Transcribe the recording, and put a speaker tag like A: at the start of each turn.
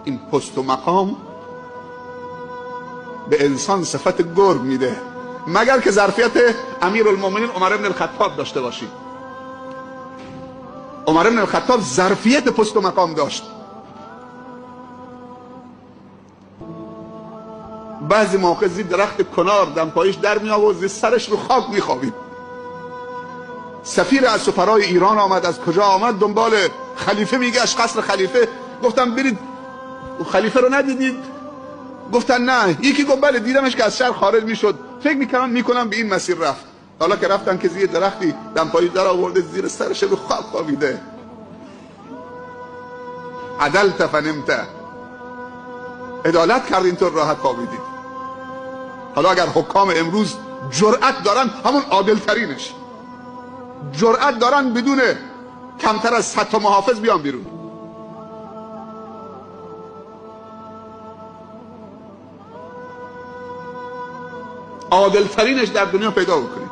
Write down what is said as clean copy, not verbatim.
A: این پست و مقام به انسان صفت گرگ میده، مگر که ظرفیت امیرالمومنین عمر بن الخطاب داشته باشید. عمر بن الخطاب ظرفیت پست و مقام داشت. بعضی موقع زیر درخت کنار دمپایش در می آورد، زیر سرش رو خاک می خوابید. سفیر از سفرای ایران آمد، از کجا آمد، دنبال خلیفه میگشت، قصر خلیفه. گفتم برید خلیفه رو ندیدید؟ گفتن نه. یکی گفت بله دیدمش که از شهر خارج میشد، فکر میکنم به این مسیر رفت. حالا که رفتن که زیر درختی دمپایش در آورده، زیر سرش رو خاک خوابیده. عدلت فنمت، عدالت کردین تو راحت خوابیدید. حالا اگر حکام امروز جرأت دارن، همون عادل ترینش جرأت دارن بدون کمتر از 100 تا محافظ بیان بیرون. عادل ترینش در دنیا پیدا بکنید.